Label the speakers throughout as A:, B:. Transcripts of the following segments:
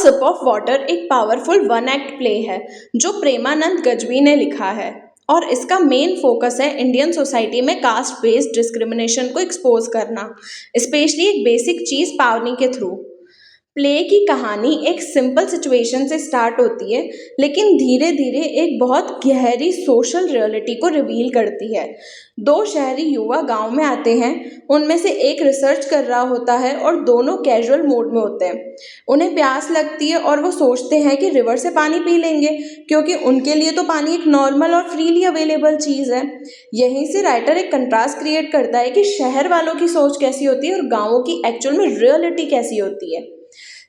A: SIP of water एक powerful one act play है जो प्रेमानंद गज्वी ने लिखा है और इसका मेन फोकस है इंडियन सोसाइटी में कास्ट बेस्ड डिस्क्रिमिनेशन को एक्सपोज करना, स्पेशली एक बेसिक चीज़ पावनी के थ्रू। प्ले की कहानी एक सिंपल सिचुएशन से स्टार्ट होती है लेकिन धीरे धीरे एक बहुत गहरी सोशल रियलिटी को रिवील करती है। दो शहरी युवा गांव में आते हैं, उनमें से एक रिसर्च कर रहा होता है और दोनों कैजुअल मोड में होते हैं। उन्हें प्यास लगती है और वो सोचते हैं कि रिवर से पानी पी लेंगे क्योंकि उनके लिए तो पानी एक नॉर्मल और फ्रीली अवेलेबल चीज़ है। यहीं से राइटर एक कंट्रास्ट क्रिएट करता है कि शहर वालों की सोच कैसी होती है और गाँवों की एक्चुअल में रियलिटी कैसी होती है।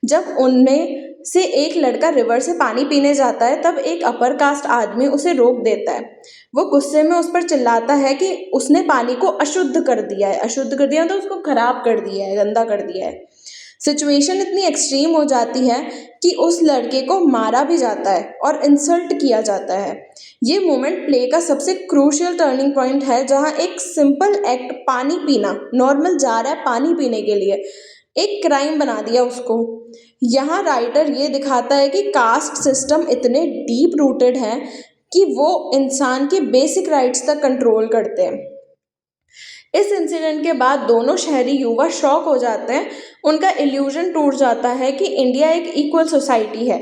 A: जब उनमें से एक लड़का रिवर से पानी पीने जाता है तब एक अपर कास्ट आदमी उसे रोक देता है। वो गुस्से में उस पर चिल्लाता है कि उसने पानी को अशुद्ध कर दिया है, तो उसको खराब कर दिया है, गंदा कर दिया है। सिचुएशन इतनी एक्सट्रीम हो जाती है कि उस लड़के को मारा भी जाता है और इंसल्ट किया जाता है। ये मोमेंट प्ले का सबसे क्रूशियल टर्निंग पॉइंट है जहाँ एक सिंपल एक्ट, पानी पीना, नॉर्मल जा रहा है पानी पीने के लिए, एक क्राइम बना दिया उसको। यहाँ राइटर ये दिखाता है कि कास्ट सिस्टम इतने डीप रूटेड हैं कि वो इंसान के बेसिक राइट्स तक कंट्रोल करते हैं। इस इंसिडेंट के बाद दोनों शहरी युवा शॉक हो जाते हैं। उनका इल्यूजन टूट जाता है कि इंडिया एक इक्वल सोसाइटी है।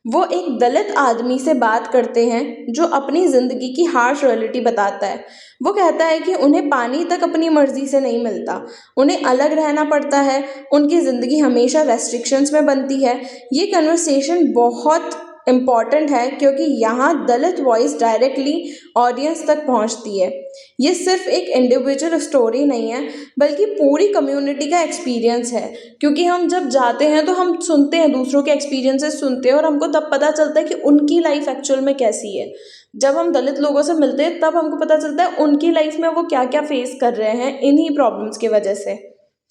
A: वो एक दलित आदमी से बात करते हैं जो अपनी ज़िंदगी की हार्श रियलिटी बताता है। वो कहता है कि उन्हें पानी तक अपनी मर्जी से नहीं मिलता, उन्हें अलग रहना पड़ता है, उनकी ज़िंदगी हमेशा रेस्ट्रिक्शंस में बनती है। ये कन्वर्सेशन बहुत इम्पॉर्टेंट है क्योंकि यहाँ दलित वॉइस डायरेक्टली ऑडियंस तक पहुँचती है। ये सिर्फ एक इंडिविजुअल स्टोरी नहीं है बल्कि पूरी कम्युनिटी का एक्सपीरियंस है, क्योंकि हम जब जाते हैं तो हम सुनते हैं, दूसरों के एक्सपीरियंसेस सुनते हैं और हमको तब पता चलता है कि उनकी लाइफ एक्चुअल में कैसी है। जब हम दलित लोगों से मिलते हैं तब हमको पता चलता है उनकी लाइफ में वो क्या क्या फेस कर रहे हैं इन्हीं प्रॉब्लम्स की वजह से।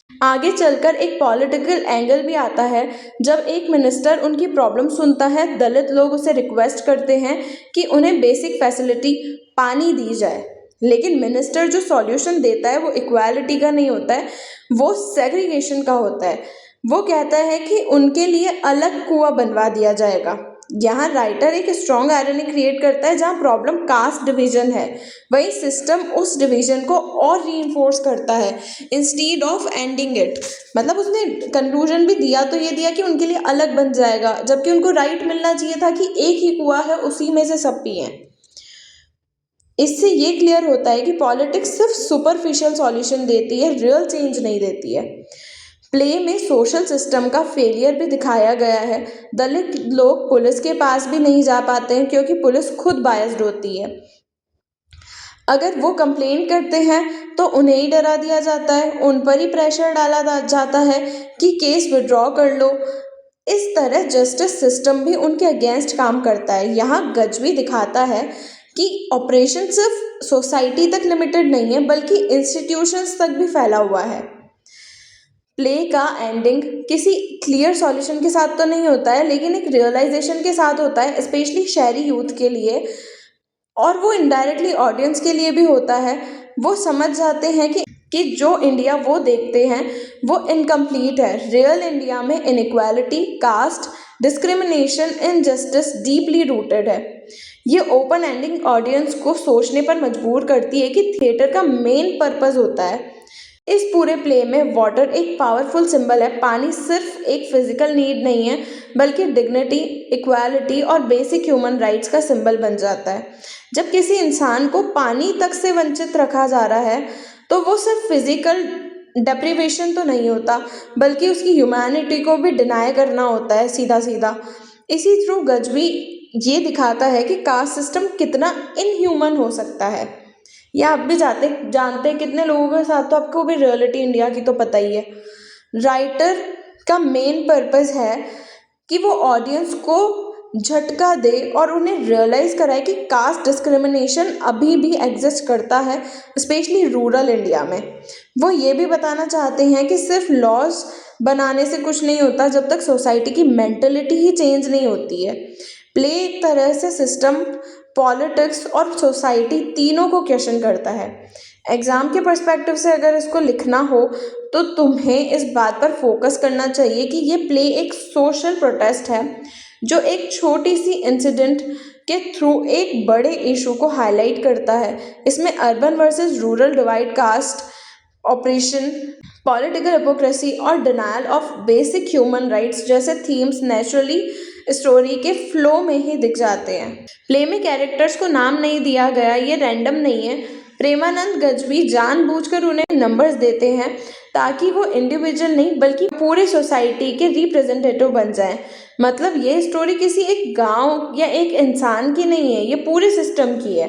A: आगे चलकर एक पॉलिटिकल एंगल भी आता है। जब एक मिनिस्टर उनकी प्रॉब्लम सुनता है, दलित लोग उसे रिक्वेस्ट करते हैं कि उन्हें बेसिक फैसिलिटी पानी दी जाए, लेकिन मिनिस्टर जो सॉल्यूशन देता है वो इक्वालिटी का नहीं होता है, वो सेग्रीगेशन का होता है। वो कहता है कि उनके लिए अलग कुआं बनवा दिया जाएगा। यहाँ राइटर एक स्ट्रॉन्ग आयरनी क्रिएट करता है, जहाँ प्रॉब्लम कास्ट डिवीजन है वही सिस्टम उस डिवीजन को और रीइंफोर्स करता है इंस्टीड ऑफ एंडिंग इट। मतलब उसने कंक्लूजन भी दिया तो ये दिया कि उनके लिए अलग बन जाएगा, जबकि उनको राइट मिलना चाहिए था कि एक ही कुआं है, उसी में से सब पिएं। इससे ये क्लियर होता है कि पॉलिटिक्स सिर्फ सुपरफिशियल सॉल्यूशन देती है, रियल चेंज नहीं देती है। प्ले में सोशल सिस्टम का फेलियर भी दिखाया गया है। दलित लोग पुलिस के पास भी नहीं जा पाते हैं क्योंकि पुलिस खुद बायस्ड होती है। अगर वो कंप्लेंट करते हैं तो उन्हें ही डरा दिया जाता है, उन पर ही प्रेशर डाला जाता है कि केस विड्रॉ कर लो। इस तरह जस्टिस सिस्टम भी उनके अगेंस्ट काम करता है। यहाँ गज्वी दिखाता है कि ऑपरेशन सिर्फ सोसाइटी तक लिमिटेड नहीं है बल्कि इंस्टीट्यूशंस तक भी फैला हुआ है। प्ले का एंडिंग किसी क्लियर सॉल्यूशन के साथ तो नहीं होता है लेकिन एक रियलाइजेशन के साथ होता है, स्पेशली शहरी यूथ के लिए, और वो इनडायरेक्टली ऑडियंस के लिए भी होता है। वो समझ जाते हैं कि जो इंडिया वो देखते हैं वो इनकम्प्लीट है। रियल इंडिया में inequality, caste discrimination, injustice deeply rooted है। ये ओपन एंडिंग ऑडियंस को सोचने पर मजबूर करती है कि थिएटर का मेन पर्पस होता है। इस पूरे प्ले में वाटर एक पावरफुल सिंबल है। पानी सिर्फ एक फिजिकल नीड नहीं है बल्कि डिग्निटी, इक्वालिटी और बेसिक ह्यूमन राइट्स का सिंबल बन जाता है। जब किसी इंसान को पानी तक से वंचित रखा जा रहा है तो वो सिर्फ फिजिकल डेप्रिवेशन तो नहीं होता बल्कि उसकी ह्यूमैनिटी को भी डिनाई करना होता है, सीधा सीधा। इसी थ्रू गज्वी ये दिखाता है कि कास्ट सिस्टम कितना इनह्यूमन हो सकता है। या आप भी जानते हैं कितने लोगों के साथ, तो आपको भी रियलिटी इंडिया की तो पता ही है। राइटर का मेन पर्पस है कि वो ऑडियंस को झटका दे और उन्हें रियलाइज़ कराए कि कास्ट डिस्क्रिमिनेशन अभी भी एग्जिस्ट करता है, स्पेशली रूरल इंडिया में। वो ये भी बताना चाहते हैं कि सिर्फ लॉज बनाने से कुछ नहीं होता जब तक सोसाइटी की मेंटलिटी ही चेंज नहीं होती है। प्ले एक तरह से सिस्टम, पॉलिटिक्स और सोसाइटी तीनों को क्वेश्चन करता है। एग्ज़ाम के पर्सपेक्टिव से अगर इसको लिखना हो तो तुम्हें इस बात पर फोकस करना चाहिए कि ये प्ले एक सोशल प्रोटेस्ट है जो एक छोटी सी इंसिडेंट के थ्रू एक बड़े इशू को हाईलाइट करता है। इसमें urban versus rural divide, caste oppression, political hypocrisy और denial of basic human rights जैसे थीम्स नेचुरली स्टोरी के फ्लो में ही दिख जाते हैं। प्ले में कैरेक्टर्स को नाम नहीं दिया गया, ये रैंडम नहीं है। प्रेमानंद गज्वी जानबूझकर उन्हें नंबर्स देते हैं ताकि वो इंडिविजुअल नहीं बल्कि पूरी सोसाइटी के रिप्रेजेंटेटिव बन जाएं। मतलब ये स्टोरी किसी एक गांव या एक इंसान की नहीं है, ये पूरे सिस्टम की है।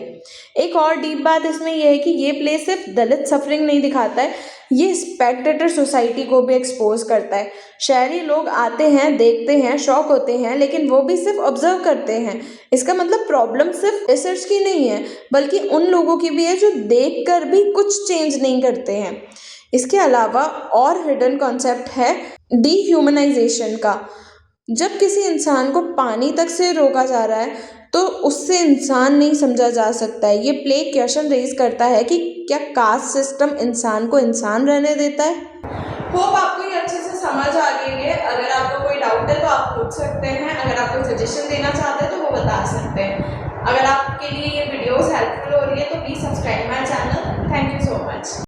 A: एक और डीप बात इसमें यह है कि ये प्ले सिर्फ दलित सफरिंग नहीं दिखाता है, ये स्पेक्टेटर सोसाइटी को भी एक्सपोज करता है। शहरी लोग आते हैं, देखते हैं, शॉक होते हैं, लेकिन वो भी सिर्फ ऑब्जर्व करते हैं। इसका मतलब प्रॉब्लम सिर्फ रिसर्च की नहीं है बल्कि उन लोगों की भी है जो देखकर भी कुछ चेंज नहीं करते हैं। इसके अलावा और हिडन कॉन्सेप्ट है डीह्यूमनाइजेशन का। जब किसी इंसान को पानी तक से रोका जा रहा है तो उससे इंसान नहीं समझा जा सकता है। ये प्ले क्वेश्चन रेज करता है कि क्या कास्ट सिस्टम इंसान को इंसान रहने देता है। होप आपको ये अच्छे से समझ आ गई है। अगर आपको कोई डाउट है तो आप पूछ सकते हैं। अगर आप कोई सजेशन देना चाहते हैं तो वो बता सकते हैं। अगर आपके लिए ये वीडियोस हेल्पफुल हो रही है तो please subscribe my channel. Thank you so much.